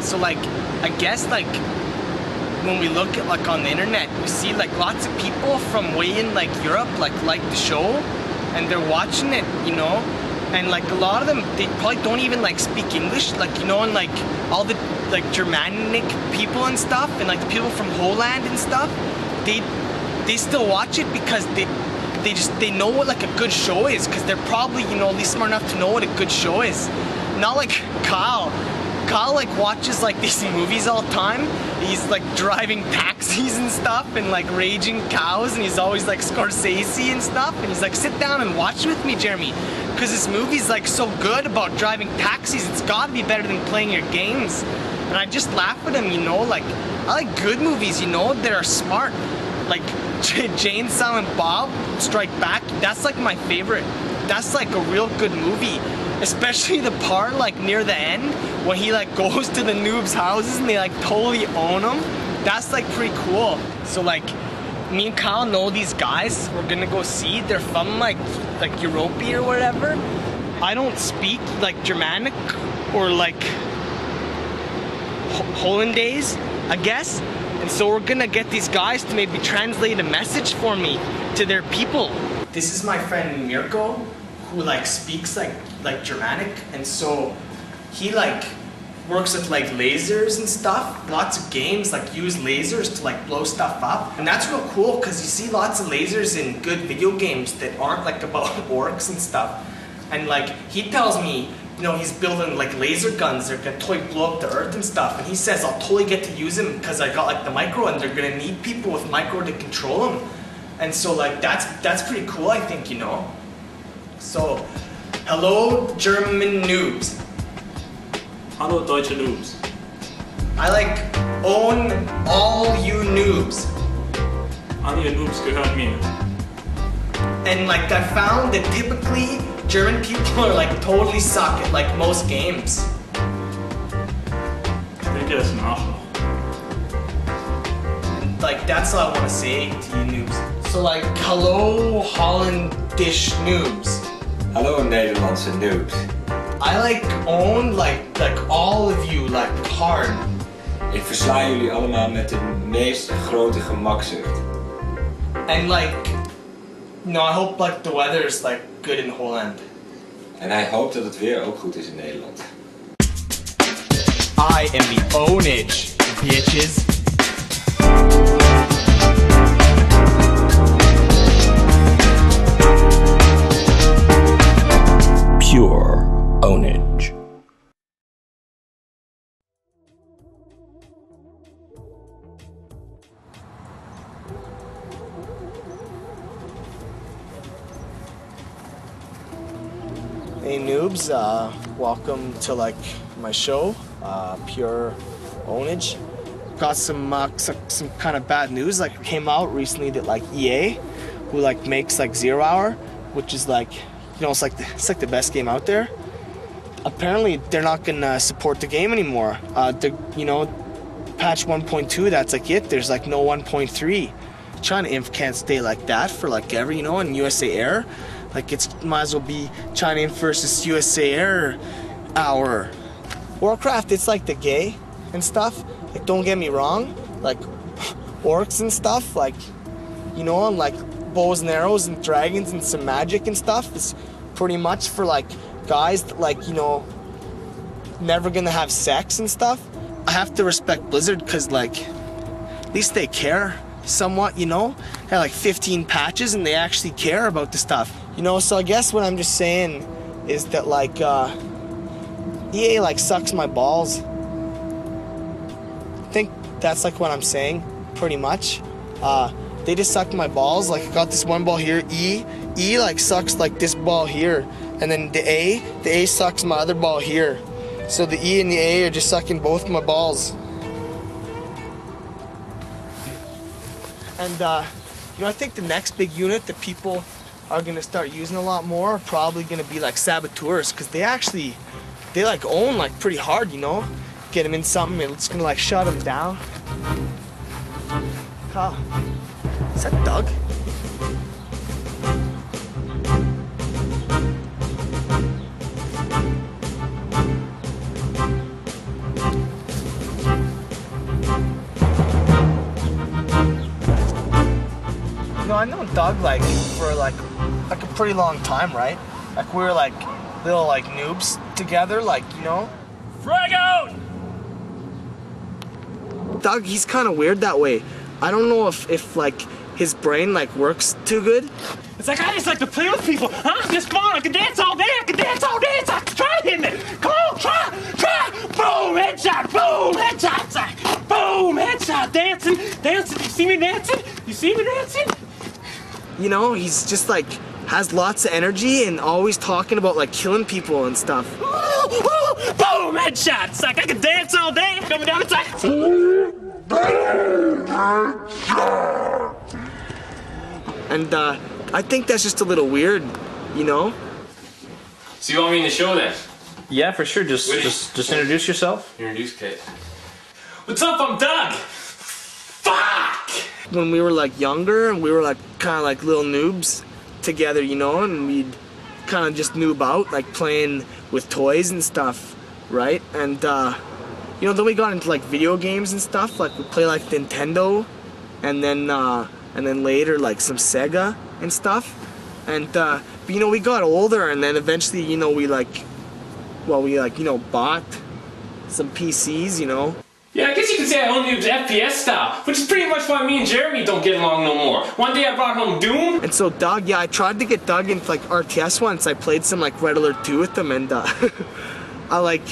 So like, I guess like when we look at like on the internet, we see like lots of people from way in like Europe like the show, and they're watching it, you know, and like a lot of them, they probably don't even like speak English, like, you know, and like all the like Germanic people and stuff, and like the people from Holland and stuff, they still watch it because they know what like a good show is, because they're probably, you know, at least smart enough to know what a good show is. Not like Kyle like watches like these movies all the time. He's like driving taxis and stuff and like raging cows, and he's always like Scorsese and stuff, and he's like, sit down and watch with me, Jeremy, because this movie's like so good about driving taxis. It's gotta be better than playing your games. And I just laugh at him, you know, like I like good movies, you know, that are smart. Like Jay and Silent Bob Strike Back, that's like my favorite. That's like a real good movie. Especially the part like near the end when he like goes to the noobs' houses and they like totally own them. That's like pretty cool. So like me and Kyle know these guys we're gonna go see. They're from like Europe or whatever. I don't speak like Germanic or like Hollandaise, I guess. And so we're gonna get these guys to maybe translate a message for me to their people. This is my friend Mirko, who like speaks like Germanic, and so he like works with like lasers and stuff. Lots of games like use lasers to like blow stuff up, and that's real cool because you see lots of lasers in good video games that aren't like about orcs and stuff. And like he tells me, you know, he's building like laser guns that are gonna totally blow up the earth and stuff, and he says I'll totally get to use them because I got like the micro, and they're gonna need people with micro to control them. And so like that's pretty cool, I think, you know. So, hello German noobs. Hallo deutsche Noobs. I like own all you noobs. Alle ihr Noobs gehören mir. And like I found that typically German people are like totally suck at like most games. Ich denke, das ist ein Arschloch. And like that's all I want to say to you noobs. So like, hello Hollandish noobs. Hallo Nederlandse noobs. I like own like all of you like hard. Ik versla jullie allemaal met de meest grote gemakzucht. And like, no, I hope like the weather's like good in Holland. En hij hoopt dat het weer ook goed is in Nederland. I am the Pwnage, bitches. Pure Pwnage. Hey noobs, welcome to like my show, Pure Pwnage. Got some kind of bad news. Like came out recently that like EA, who like makes like 0 Hour, which is like, you know, it's like the best game out there. Apparently they're not gonna support the game anymore. You know, patch 1.2, that's like it. There's like no 1.3. China Inf can't stay like that for like ever, you know. And USA Air, like it's might as well be China Inf versus USA Air Hour. Warcraft, it's like the gay and stuff. Like don't get me wrong, like orcs and stuff, like, you know, and like bows and arrows and dragons and some magic and stuff is pretty much for like guys that like, you know, never gonna have sex and stuff. I have to respect Blizzard because like at least they care somewhat, you know. They have like 15 patches and they actually care about the stuff, you know. So I guess what I'm just saying is that like EA like sucks my balls. I think that's like what I'm saying pretty much. They just suck my balls. Like I got this one ball here, E like sucks like this ball here, and then the A sucks my other ball here. So the E and the A are just sucking both my balls. And you know, I think the next big unit that people are gonna start using a lot more are probably gonna be like saboteurs, because they like own like pretty hard, you know. Get them in something and it's gonna like shut them down. Huh. Is that Doug? I've known Doug like for like a pretty long time, right? Like we were like little like noobs together, like, you know. Frag out! Doug, he's kind of weird that way. I don't know if like his brain like works too good. It's like I just like to play with people. Huh? It's fun. I can dance all day. I can dance all day. It's like, try to hit me. Come on, try. Boom, headshot. Boom, headshot. It's like, boom, headshot. Dancing. You see me dancing? You know, he's just like has lots of energy and always talking about like killing people and stuff. Boom, headshot. It's like I can dance all day. I'm coming down. It's like. And I think that's just a little weird, you know? So you want me in the show then? Yeah, for sure. Just introduce yourself. Introduce Kate. What's up? I'm Doug. Fuck! When we were like younger and we were like kind of like little noobs together, you know, and we'd kind of just noob out, like playing with toys and stuff, right? And you know, then we got into like video games and stuff. Like we play like Nintendo, and then later like some Sega and stuff. And but you know, we got older, and then eventually, you know, we you know, bought some PCs, you know. Yeah, I guess you could say I own the FPS style, which is pretty much why me and Jeremy don't get along no more. One day I brought home Doom. And so Doug, yeah, I tried to get Doug into like RTS once. I played some like Red Alert 2 with him, and I like,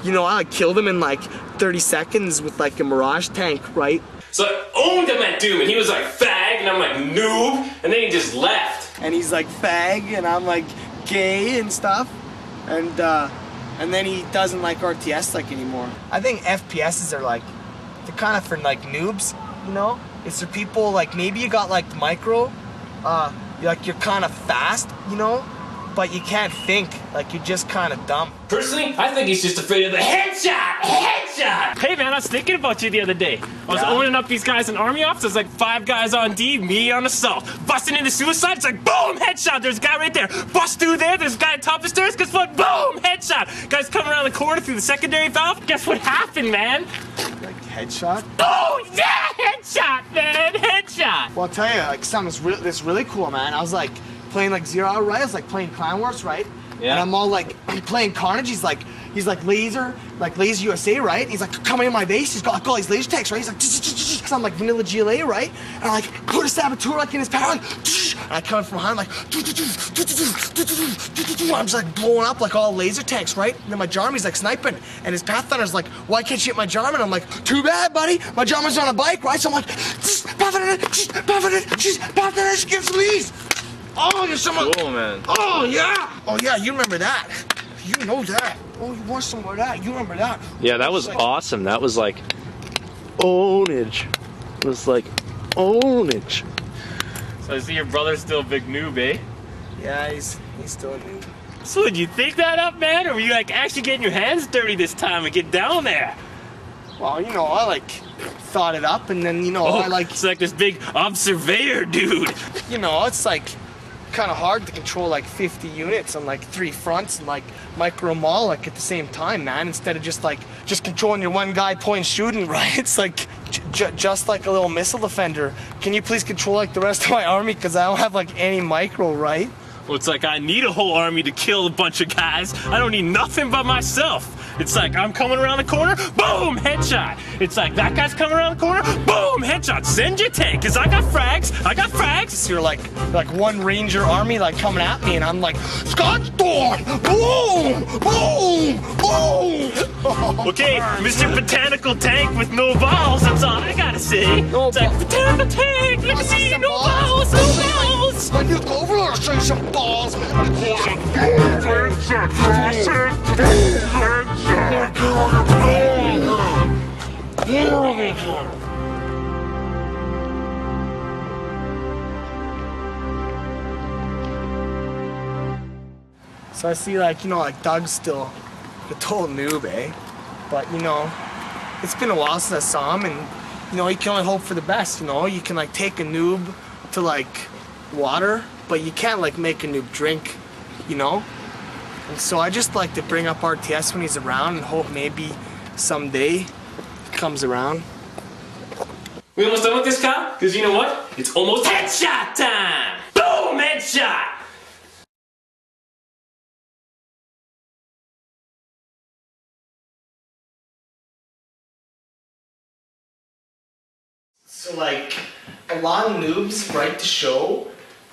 you know, I like killed him in like 30 seconds with like a Mirage tank, right? So I owned him at Doom, and he was like, fag, and I'm like, noob, and then he just left. And he's like fag, and I'm like gay and stuff, and then he doesn't like RTS like anymore. I think FPSs are like, they're kind of for like noobs, you know? It's for people like, maybe you got like micro, you're kind of fast, you know? But you can't think, like you're just kind of dumb. Personally, I think he's just afraid of the headshot! Headshot! Hey man, I was thinking about you the other day. I was owning up these guys in army officers, like 5 guys on D, me on assault. Busting into suicide, it's like boom, headshot. There's a guy right there. Bust through there, there's a guy on top of the stairs, guess what? Boom, headshot. Guys coming around the corner through the secondary valve, guess what happened, man? Like headshot? Oh yeah, headshot, man, headshot. Well, I'll tell you, like something that's really cool, man. I was like playing like 0 Hour, right? I was like playing Clan Wars, right? Yeah. And I'm all like, I'm playing Carnage. He's like Laser USA, right? And he's like coming in my base. He's got like all these laser tanks, right? He's like, because I'm like vanilla GLA, right? And I like put a saboteur like in his power, like, and I come from behind like, I'm just like blowing up like all laser tanks, right? And then my Jarmy's like sniping, and his Pathfinder's like, why can't you hit my Jarman? I'm like, too bad, buddy. My Jarman's on a bike, right? So I'm like, Pathfinder, gives leads. Oh, you're someone. Cool, man. Oh, yeah. Oh, yeah, you remember that. You know that. Oh, you want some more of that. You remember that. Yeah, that was awesome. That was like ownage. It was like ownage. So I see your brother's still a big noob, eh? Yeah, he's still a noob. So did you think that up, man? Or were you like actually getting your hands dirty this time and get down there? Well, you know, I like thought it up, and then, you know, I like... It's like this big observer dude. You know, it's like kind of hard to control like 50 units on like 3 fronts and like micro mall like at the same time, man, instead of just controlling your one guy point shooting, right? It's like just like a little missile defender. Can you please control like the rest of my army, because I don't have like any micro, right? Well, it's like I need a whole army to kill a bunch of guys. I don't need nothing but myself. It's like I'm coming around the corner, boom, headshot. It's like that guy's coming around the corner, boom, headshot. Send your tank, cause I got frags. So you're like one ranger army like coming at me, and I'm like, Scotch Thorn, boom, boom, boom. Okay, Mr. Botanical Tank with no balls, that's all I gotta say. No it's like, Botanical Tank, let me see you, no balls, no balls. When you go over there, I'll show you some balls, man. So I see, like, you know, like Doug's still a total noob, eh? But, you know, it's been a while since I saw him, and, you know, you can only hope for the best, you know? You can, like, take a noob to, like, water, but you can't, like, make a noob drink, you know? And so I just like to bring up RTS when he's around and hope maybe someday he comes around. We almost done with this, Kyle? Because you know what? It's almost headshot time! Boom! Headshot! So like, a lot of noobs write the show,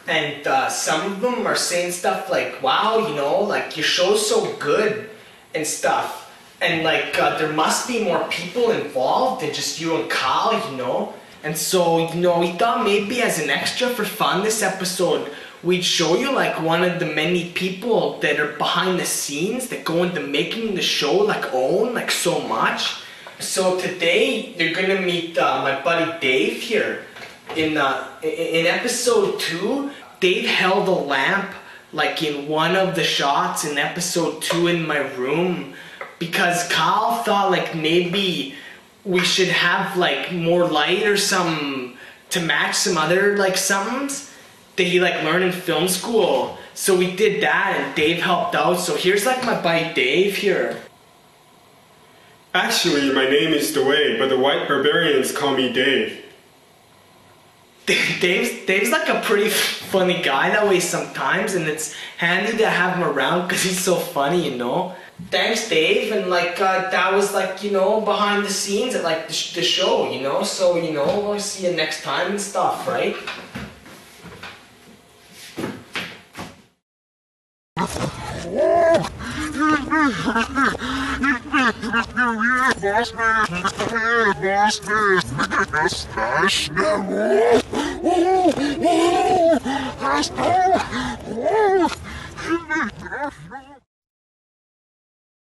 and some of them are saying stuff like, wow, you know, like your show's so good and stuff. And like, there must be more people involved than just you and Kyle, you know? And so, you know, we thought maybe as an extra for fun this episode, we'd show you like one of the many people that are behind the scenes that go into making the show like own like so much. So today, you're gonna meet my buddy Dave here. In episode 2, Dave held a lamp like in one of the shots in episode 2 in my room, because Kyle thought like maybe we should have like more light or something to match some other like somethings that he like learned in film school. So we did that and Dave helped out. So here's like my buddy Dave here. Actually, my name is Dwayne, but the white barbarians call me Dave. Dave's like a pretty funny guy that way sometimes, and it's handy to have him around because he's so funny, you know. Thanks, Dave, and like that was like, you know, behind the scenes at like the show, you know. So you know, we'll see you next time and stuff, right? Oh,